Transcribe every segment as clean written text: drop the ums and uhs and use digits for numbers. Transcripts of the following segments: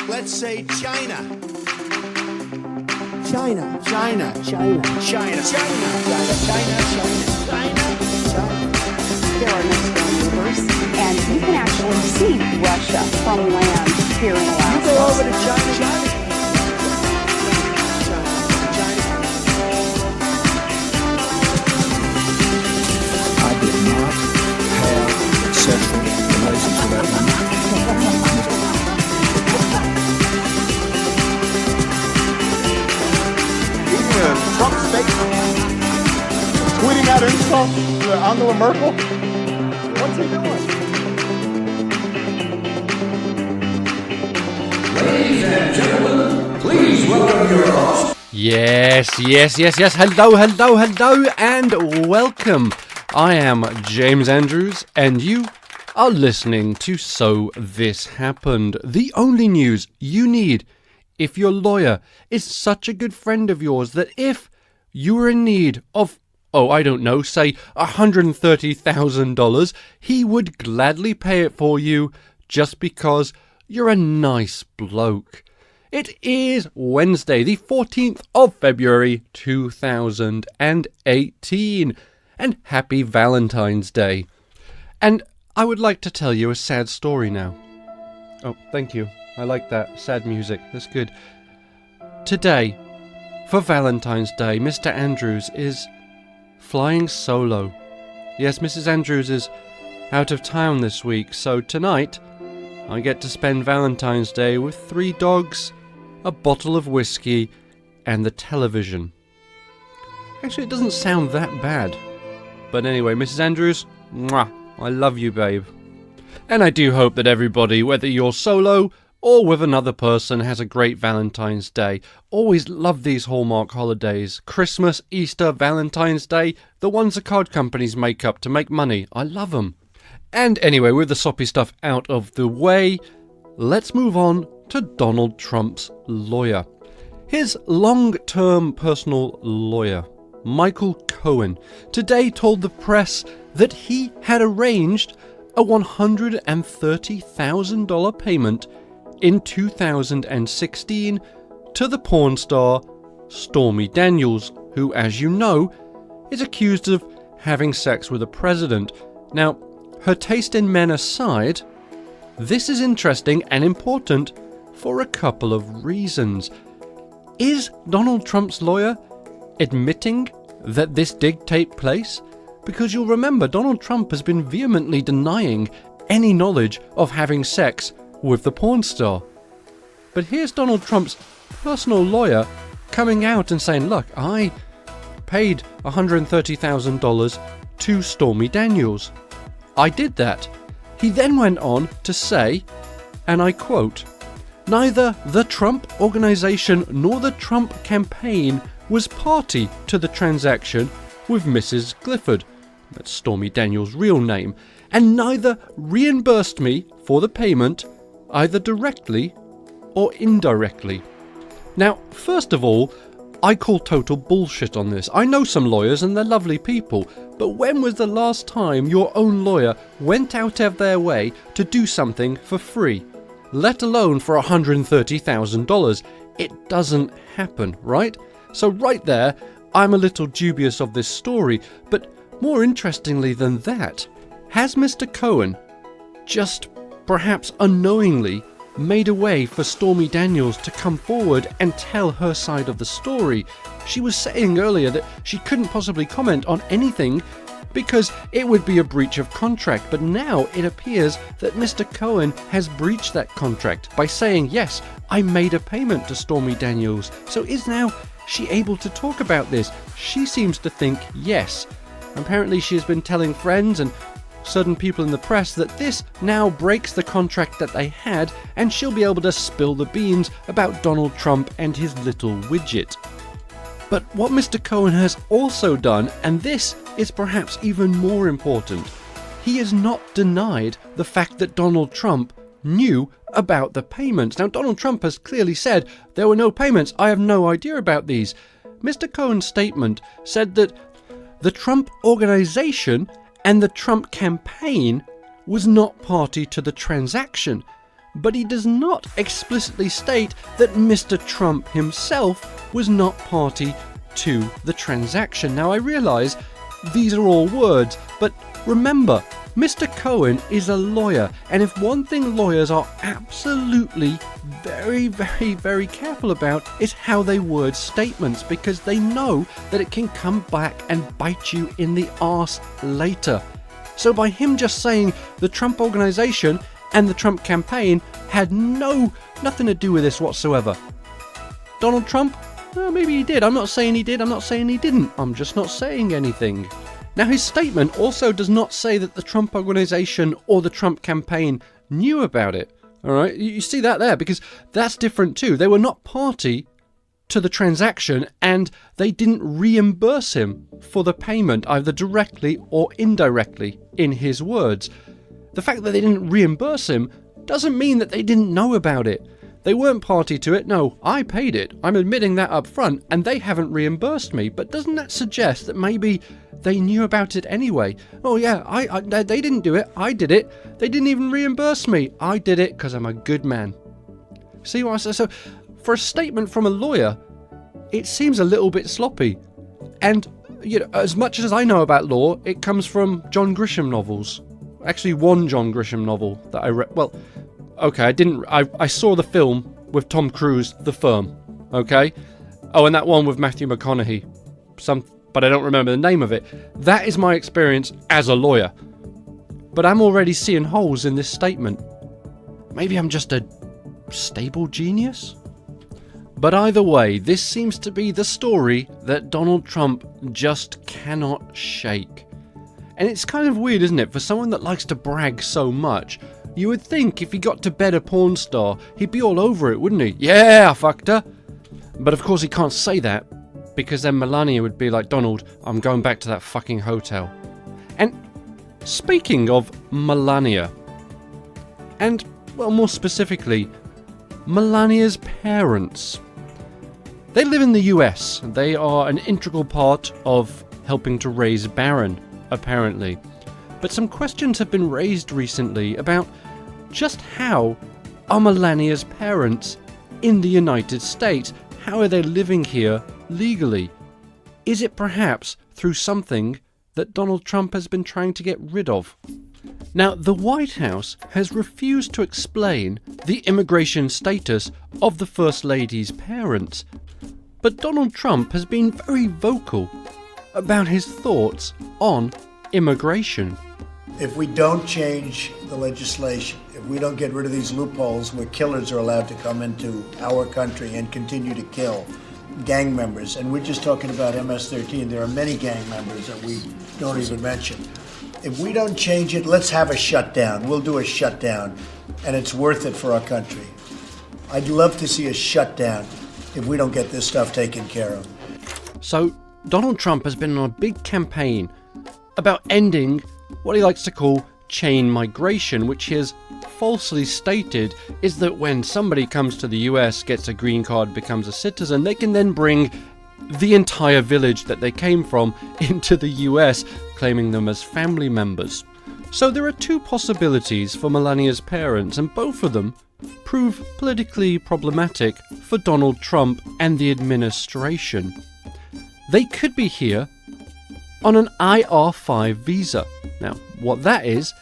Let's say China. China. China. China. China. China. China. China. There are no storm movers, and you can actually see Russia from land here in Alaska. You go over to China. I did not have sexual relations with that woman. Trump statement, tweeting out insults to Angela Merkel. What's he doing? Ladies and gentlemen, please welcome your host. Yes. Hello, and welcome. I am James Andrews, and you are listening to So This Happened, the only news you need if your lawyer is such a good friend of yours that if you are in need of, say $130,000, he would gladly pay it for you just because you're a nice bloke. It is Wednesday, the 14th of February, 2018, and happy Valentine's Day. And I would like to tell you a sad story now. Oh, thank you. I like that. Sad music. That's good. Today, for Valentine's Day, Mr. Andrews is flying solo. Yes, Mrs. Andrews is out of town this week, so tonight I get to spend Valentine's Day with 3 dogs, a bottle of whiskey, and the television. Actually, it doesn't sound that bad. But anyway, Mrs. Andrews, mwah, I love you, babe. And I do hope that everybody, whether you're solo or with another person, has a great Valentine's Day. Always love these Hallmark holidays. Christmas, Easter, Valentine's Day, the ones the card companies make up to make money. I love them. And anyway, with the soppy stuff out of the way, let's move on to Donald Trump's lawyer. His long-term personal lawyer, Michael Cohen, today told the press that he had arranged a $130,000 payment in 2016 to the porn star Stormy Daniels, who, as you know, is accused of having sex with a president. Now, her taste in men aside, this is interesting and important for a couple of reasons. Is Donald Trump's lawyer admitting that this did take place? Because you'll remember, Donald Trump has been vehemently denying any knowledge of having sex with the porn star. But here's Donald Trump's personal lawyer coming out and saying, look, I paid $130,000 to Stormy Daniels. I did that. He then went on to say, and I quote, "Neither the Trump organization nor the Trump campaign was party to the transaction with Mrs. Clifford," that's Stormy Daniels' real name, "and neither reimbursed me for the payment, either directly or indirectly." Now, first of all, I call total bullshit on this. I know some lawyers and they're lovely people, but when was the last time your own lawyer went out of their way to do something for free? Let alone for $130,000. It doesn't happen, right? So right there, I'm a little dubious of this story, but more interestingly than that, has Mr. Cohen just perhaps unknowingly made a way for Stormy Daniels to come forward and tell her side of the story? She was saying earlier that she couldn't possibly comment on anything because it would be a breach of contract, but now it appears that Mr. Cohen has breached that contract by saying, yes, I made a payment to Stormy Daniels. So is now she able to talk about this? She seems to think yes. Apparently she has been telling friends and certain people in the press that this now breaks the contract that they had, and she'll be able to spill the beans about Donald Trump and his little widget. But what Mr. Cohen has also done, and this is perhaps even more important, he has not denied the fact that Donald Trump knew about the payments. Now, Donald Trump has clearly said there were no payments. I have no idea about these. Mr. Cohen's statement said that the Trump organization and the Trump campaign was not party to the transaction. but he does not explicitly state that Mr. Trump himself was not party to the transaction. Now, I realise these are all words, but remember, Mr. Cohen is a lawyer, and if one thing lawyers are absolutely very, very, very careful about is how they word statements, because they know that it can come back and bite you in the arse later. So by him just saying the Trump organization and the Trump campaign had nothing to do with this whatsoever. Donald Trump? Well, maybe he did. I'm not saying he did. I'm not saying he didn't. I'm just not saying anything. Now, his statement also does not say that the Trump organization or the Trump campaign knew about it. All right, you see that there, because that's different too. They were not party to the transaction, and they didn't reimburse him for the payment, either directly or indirectly, in his words. The fact that they didn't reimburse him doesn't mean that they didn't know about it. They weren't party to it. No, I paid it. I'm admitting that up front, and they haven't reimbursed me. But doesn't that suggest that maybe they knew about it anyway? Oh yeah, they didn't do it. I did it. They didn't even reimburse me. I did it because I'm a good man. See what I say? So, for a statement from a lawyer, it seems a little bit sloppy. And, you know, as much as I know about law, it comes from John Grisham novels. Actually, one John Grisham novel that I read. Well, okay, I saw the film with Tom Cruise, The Firm, okay? Oh, and that one with Matthew McConaughey, but I don't remember the name of it. That is my experience as a lawyer. But I'm already seeing holes in this statement. Maybe I'm just a stable genius? But either way, this seems to be the story that Donald Trump just cannot shake. And it's kind of weird, isn't it, for someone that likes to brag so much. You would think if he got to bed a porn star, he'd be all over it, wouldn't he? Yeah, I fucked her. But of course he can't say that, because then Melania would be like, Donald, I'm going back to that fucking hotel. And speaking of Melania, and, well, more specifically, Melania's parents. They live in the US. They are an integral part of helping to raise Barron, apparently. But some questions have been raised recently about just how are Melania's parents in the United States? How are they living here legally? Is it perhaps through something that Donald Trump has been trying to get rid of? Now, the White House has refused to explain the immigration status of the First Lady's parents, but Donald Trump has been very vocal about his thoughts on immigration. If we don't change the legislation, if we don't get rid of these loopholes where killers are allowed to come into our country and continue to kill gang members, and we're just talking about MS-13, there are many gang members that we don't even mention. If we don't change it, let's have a shutdown. We'll do a shutdown, and it's worth it for our country. I'd love to see a shutdown if we don't get this stuff taken care of. So, Donald Trump has been on a big campaign about ending what he likes to call chain migration, which he has falsely stated is that when somebody comes to the US, gets a green card, becomes a citizen, they can then bring the entire village that they came from into the US, claiming them as family members. So there are two possibilities for Melania's parents, and both of them prove politically problematic for Donald Trump and the administration. They could be here on an IR5 visa. Now, what that is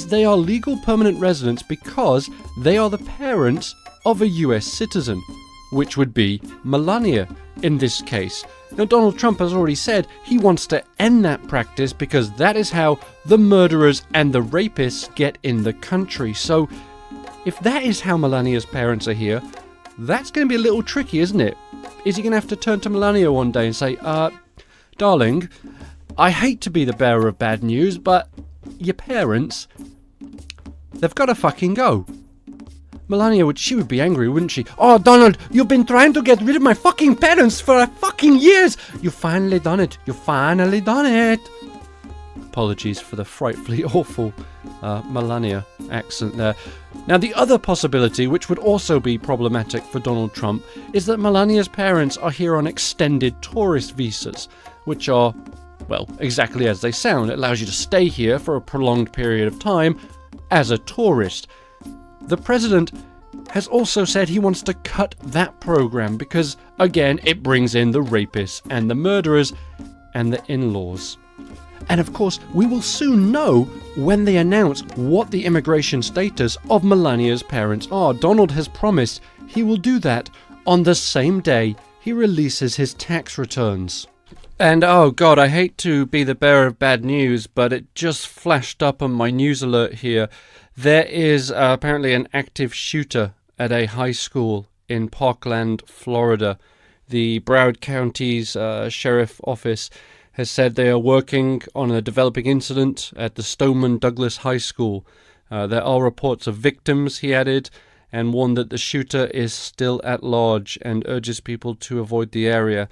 they are legal permanent residents because they are the parents of a US citizen, which would be Melania in this case. Now, Donald Trump has already said he wants to end that practice because that is how the murderers and the rapists get in the country. So, if that is how Melania's parents are here, that's going to be a little tricky, isn't it? Is he going to have to turn to Melania one day and say, darling, I hate to be the bearer of bad news, but your parents, they've got to fucking go. Melania she would be angry, wouldn't she? Oh, Donald, you've been trying to get rid of my fucking parents for fucking years. You finally done it. You finally done it. Apologies for the frightfully awful Melania accent there. Now, the other possibility, which would also be problematic for Donald Trump, is that Melania's parents are here on extended tourist visas, which are, well, exactly as they sound. It allows you to stay here for a prolonged period of time as a tourist. the president has also said he wants to cut that program because, again, it brings in the rapists and the murderers and the in-laws. And of course, we will soon know when they announce what the immigration status of Melania's parents are. Donald has promised he will do that on the same day he releases his tax returns. And oh god, I hate to be the bearer of bad news, but it just flashed up on my news alert here. There is apparently an active shooter at a high school in Parkland, Florida. The Broward County's sheriff office has said they are working on a developing incident at the Stoneman Douglas High School. There are reports of victims, he added, and warned that the shooter is still at large and urges people to avoid the area.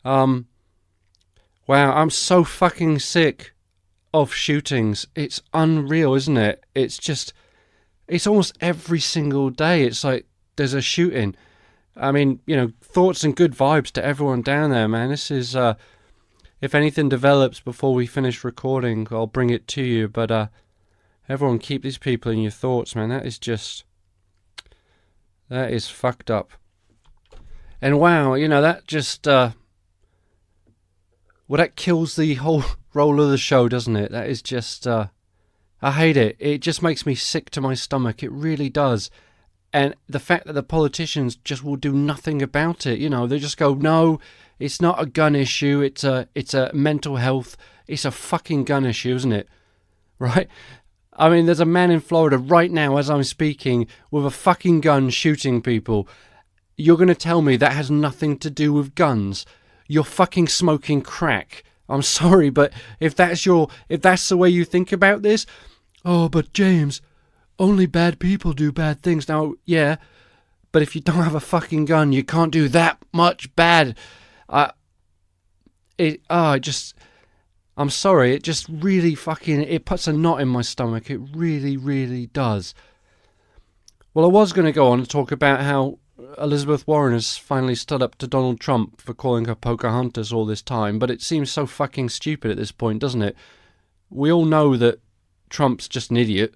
Wow, I'm so fucking sick of shootings. It's unreal, isn't it? It's almost every single day. It's like there's a shooting. I mean, thoughts and good vibes to everyone down there, man. This is, if anything develops before we finish recording, I'll bring it to you. But everyone keep these people in your thoughts, man. That is fucked up. And wow, that just, well, that kills the whole role of the show, doesn't it? That is just, I hate it. It just makes me sick to my stomach. It really does. And the fact that the politicians just will do nothing about it, they just go, no, it's not a gun issue. It's a mental health. It's a fucking gun issue, isn't it? Right? I mean, there's a man in Florida right now as I'm speaking with a fucking gun shooting people. You're going to tell me that has nothing to do with guns? You're fucking smoking crack. I'm sorry, but if that's the way you think about this, oh, but James, only bad people do bad things. Now, yeah, but if you don't have a fucking gun, you can't do that much bad. I'm sorry, it just really it puts a knot in my stomach. It really, really does. Well, I was going to go on to talk about how Elizabeth Warren has finally stood up to Donald Trump for calling her Pocahontas all this time, but it seems so fucking stupid at this point, doesn't it? We all know that Trump's just an idiot,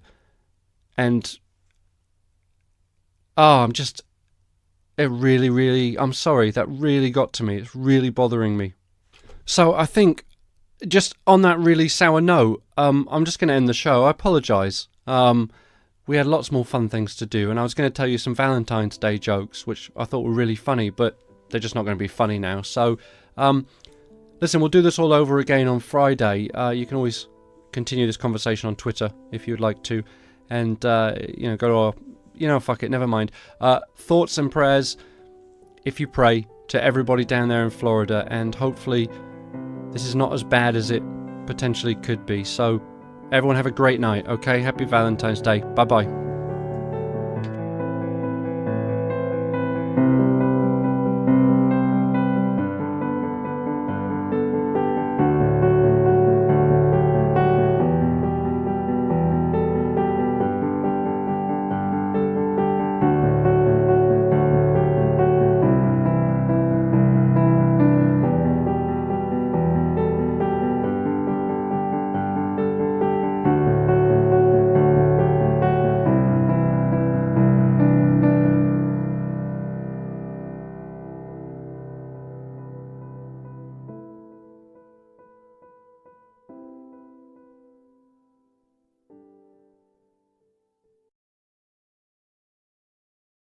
and I'm sorry, that really got to me. It's really bothering me. So I think, just on that really sour note, I'm just going to end the show. I apologise. We had lots more fun things to do, and I was going to tell you some Valentine's Day jokes, which I thought were really funny, but they're just not going to be funny now. So, listen, we'll do this all over again on Friday. You can always continue this conversation on Twitter if you'd like to, and go to our, fuck it, never mind. Thoughts and prayers, if you pray, to everybody down there in Florida, and hopefully this is not as bad as it potentially could be. So everyone have a great night, okay? Happy Valentine's Day. Bye-bye.